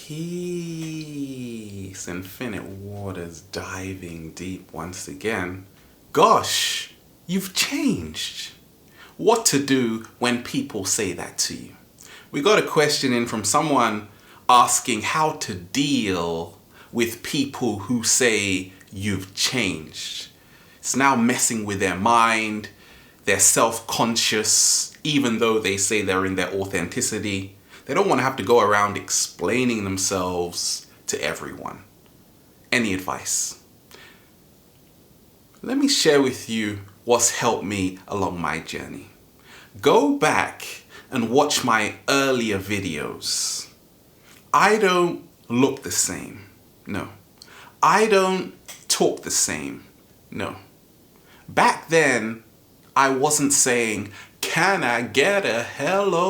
Peace, infinite waters diving deep once again. Gosh, you've changed. What to do when people say that to you? We got a question in from someone asking how to deal with people who say you've changed. It's now messing with their mind. They're self-conscious, even though they say they're in their authenticity. They don't want to have to go around explaining themselves to everyone. Any advice? Let me share with you what's helped me along my journey. Go back and watch my earlier videos. I don't look the same. No. I don't talk the same. No. Back then, I wasn't saying, "Can I get a hello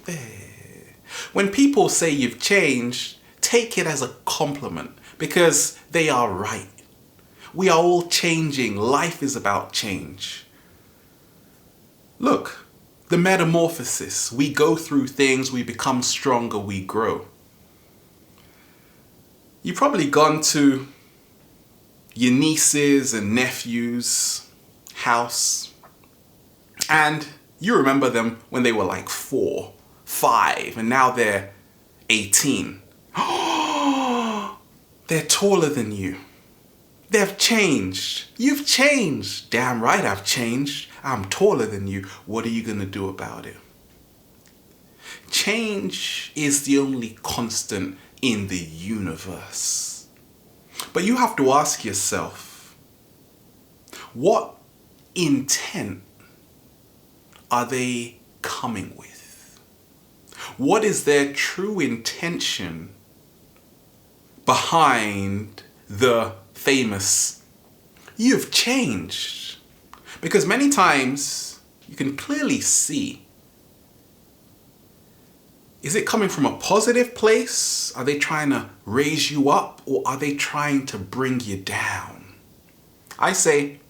there?" When people say you've changed, take it as a compliment because they are right. We are all changing. Life is about change. Look, the metamorphosis. We go through things, we become stronger, we grow. You've probably gone to your nieces and nephews' house and you remember them when they were like 4, 5, and now they're 18. They're taller than you. They've changed. You've changed. Damn right I've changed. I'm taller than you. What are you going to do about it? Change is the only constant in the universe. But you have to ask yourself, what intent are they coming with? What is their true intention behind the famous "you've changed"? Because many times you can clearly see, is it coming from a positive place? Are they trying to raise you up or are they trying to bring you down? I say,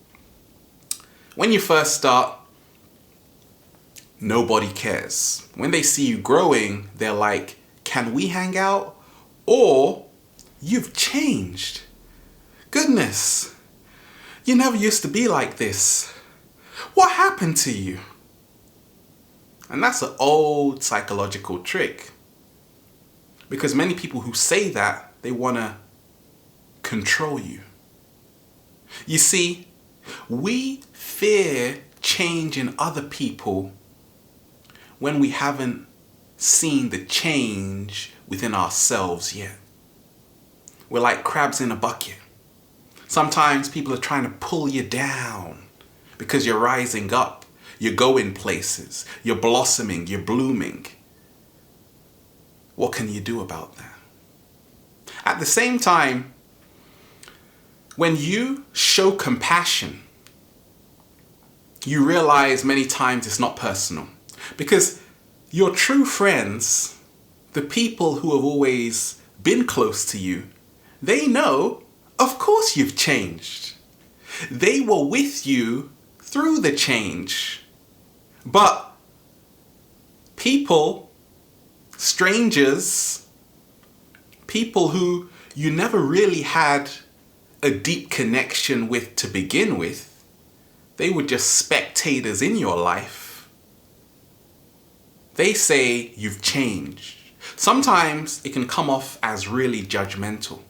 when you first start, nobody cares. When they see you growing, they're like, "Can we hang out?" Or, "You've changed. Goodness, you never used to be like this. What happened to you?" And that's an old psychological trick. Because many people who say that, they want to control you. You see, we fear change in other people when we haven't seen the change within ourselves yet. We're like crabs in a bucket. Sometimes people are trying to pull you down because you're rising up, you're going places, you're blossoming, you're blooming. What can you do about that? At the same time, when you show compassion, you realize many times it's not personal. Because your true friends, the people who have always been close to you, they know, of course you've changed. They were with you through the change. But people, strangers, people who you never really had a deep connection with to begin with, they were just spectators in your life. They say you've changed. Sometimes it can come off as really judgmental.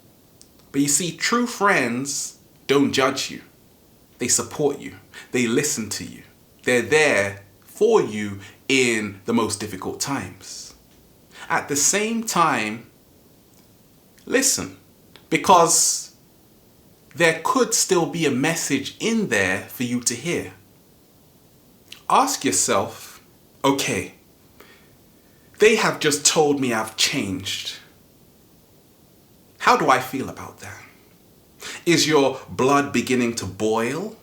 But you see, true friends don't judge you. They support you. They listen to you. They're there for you in the most difficult times. At the same time, listen, because there could still be a message in there for you to hear. Ask yourself, okay, they have just told me I've changed. How do I feel about that? Is your blood beginning to boil?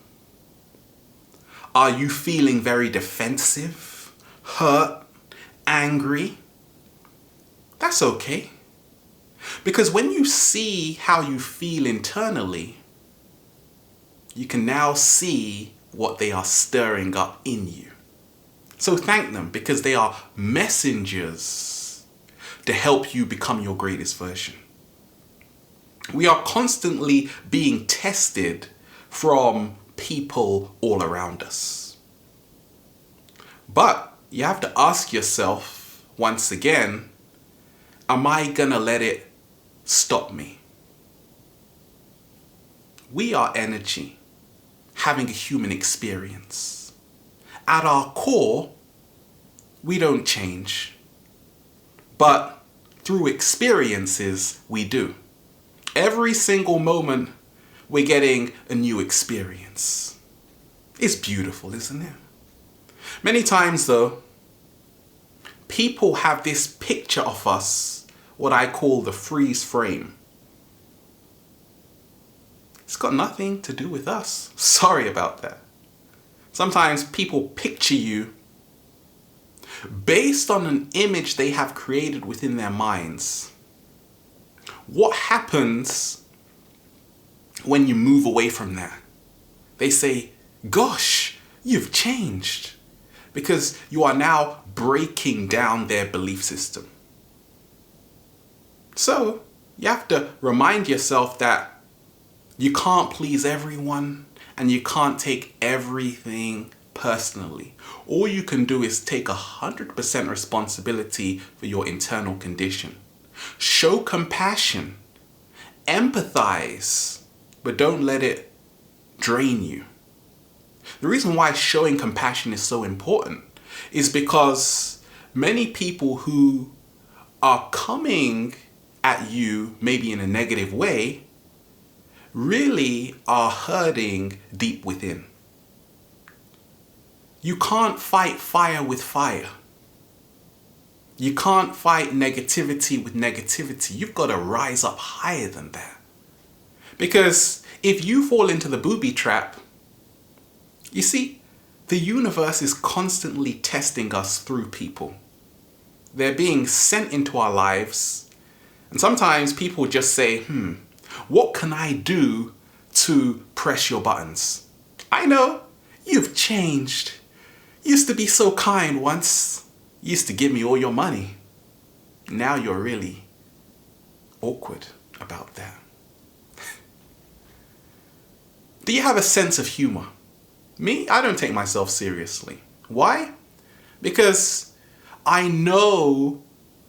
Are you feeling very defensive, hurt, angry? That's okay. Because when you see how you feel internally, you can now see what they are stirring up in you. So thank them because they are messengers to help you become your greatest version. We are constantly being tested from people all around us. But you have to ask yourself once again, am I gonna let it stop me? We are energy, having a human experience. At our core, we don't change. But through experiences, we do. Every single moment, we're getting a new experience. It's beautiful, isn't it? Many times though, people have this picture of us, what I call the freeze frame. It's got nothing to do with us. Sorry about that. Sometimes people picture you based on an image they have created within their minds. What happens when you move away from that? They say, gosh, you've changed. Because you are now breaking down their belief system. So you have to remind yourself that you can't please everyone and you can't take everything personally. All you can do is take 100% responsibility for your internal condition. Show compassion, empathize, but don't let it drain you. The reason why showing compassion is so important is because many people who are coming at you maybe in a negative way really are hurting deep within. You can't fight fire with fire. You can't fight negativity with negativity. You've got to rise up higher than that. Because if you fall into the booby trap, you see, the universe is constantly testing us through people. They're being sent into our lives. And sometimes people just say, what can I do to press your buttons? I know, you've changed. You used to be so kind once. You used to give me all your money. Now you're really awkward about that. Do you have a sense of humor? Me, I don't take myself seriously. Why? Because I know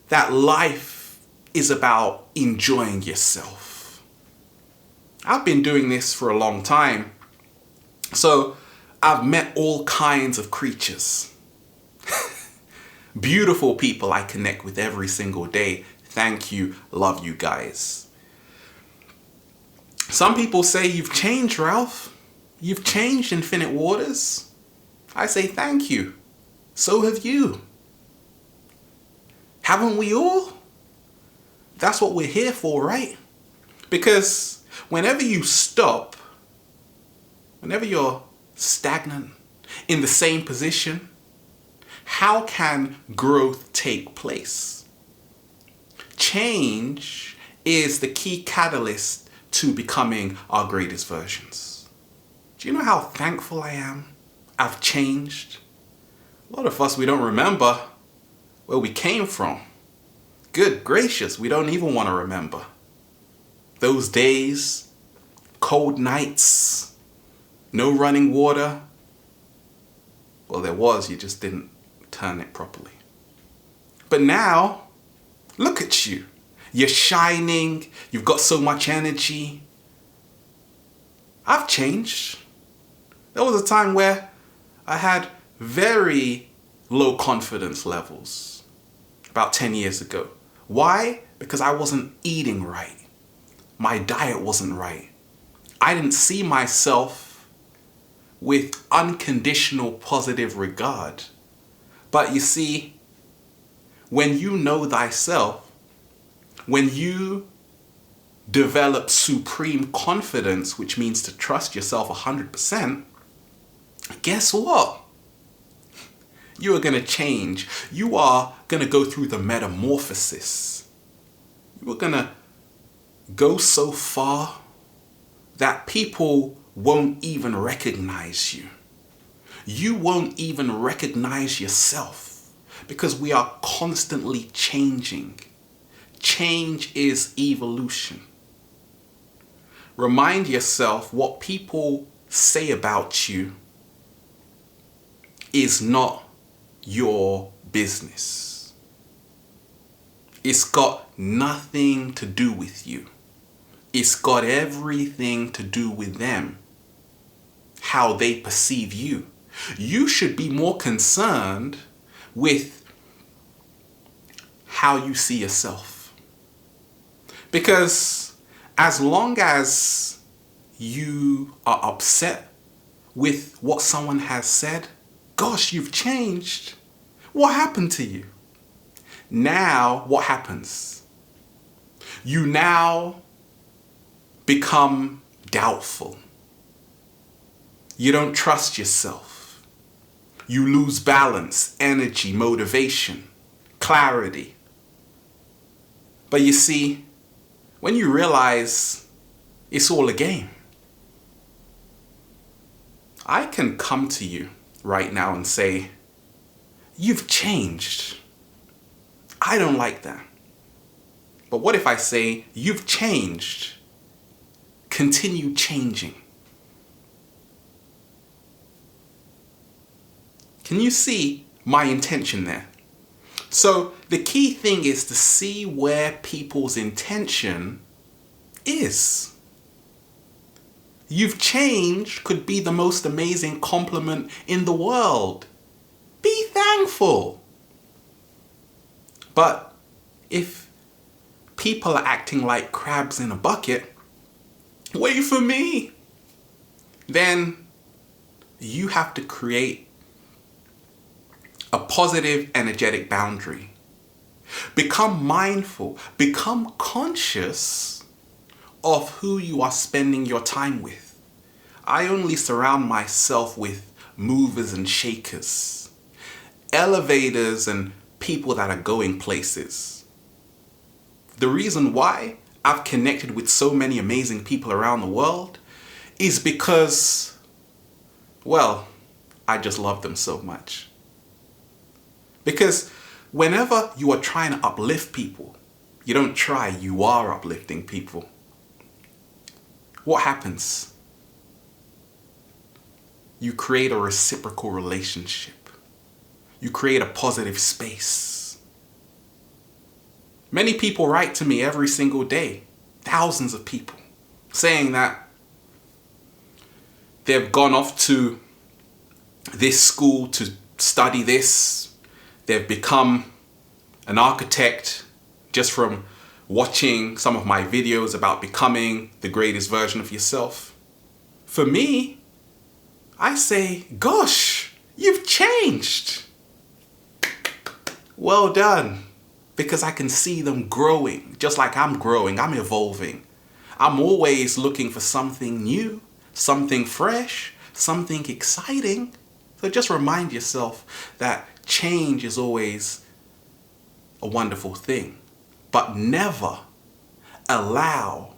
that life is about enjoying yourself. I've been doing this for a long time. So I've met all kinds of creatures. Beautiful people I connect with every single day. Thank you. Love you guys. Some people say, you've changed, Ralph. You've changed, Infinite Waters. I say thank you. So have you. Haven't we all? That's what we're here for, right? Because whenever you stop, whenever you're stagnant, in the same position, how can growth take place? Change is the key catalyst to becoming our greatest versions. Do you know how thankful I am? I've changed. A lot of us, we don't remember where we came from. Good gracious, we don't even want to remember. Those days, cold nights, no running water. Well, there was, you just didn't turn it properly. But now, look at you. You're shining. You've got so much energy. I've changed. There was a time where I had very low confidence levels about 10 years ago. Why? Because I wasn't eating right. My diet wasn't right. I didn't see myself with unconditional positive regard. But you see, when you know thyself, when you develop supreme confidence, which means to trust yourself 100%, guess what? You are going to change. You are going to go through the metamorphosis. You are going to go so far that people won't even recognize you. You won't even recognize yourself because we are constantly changing. change is evolution. Remind yourself what people say about you is not your business. It's got nothing to do with you. It's got everything to do with them, how they perceive you. You should be more concerned with how you see yourself. Because as long as you are upset with what someone has said, gosh, you've changed. What happened to you? Now, what happens? You now become doubtful. You don't trust yourself. You lose balance, energy, motivation, clarity. But you see, when you realize it's all a game, I can come to you right now and say, you've changed. I don't like that. But what if I say, you've changed? Continue changing. Can you see my intention there? So the key thing is to see where people's intention is. You've changed could be the most amazing compliment in the world. Be thankful. But if people are acting like crabs in a bucket, wait for me, then you have to create a positive, energetic boundary. Become mindful, become conscious of who you are spending your time with. I only surround myself with movers and shakers, elevators and people that are going places. The reason why I've connected with so many amazing people around the world is because, well, I just love them so much. Because whenever you are trying to uplift people, you don't try, you are uplifting people. What happens? You create a reciprocal relationship. You create a positive space. Many people write to me every single day, thousands of people, saying that they've gone off to this school to study this. They've become an architect just from watching some of my videos about becoming the greatest version of yourself. For me, I say, gosh, you've changed. Well done. Because I can see them growing, just like I'm growing, I'm evolving. I'm always looking for something new, something fresh, something exciting. So just remind yourself that change is always a wonderful thing, but never allow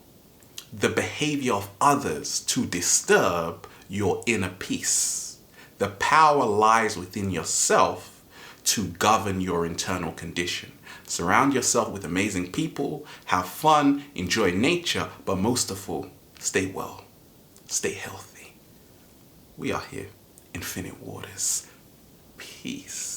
the behavior of others to disturb your inner peace. The power lies within yourself to govern your internal condition. Surround yourself with amazing people, have fun, enjoy nature, but most of all, stay well, stay healthy. We are here, Infinite Waters. Peace.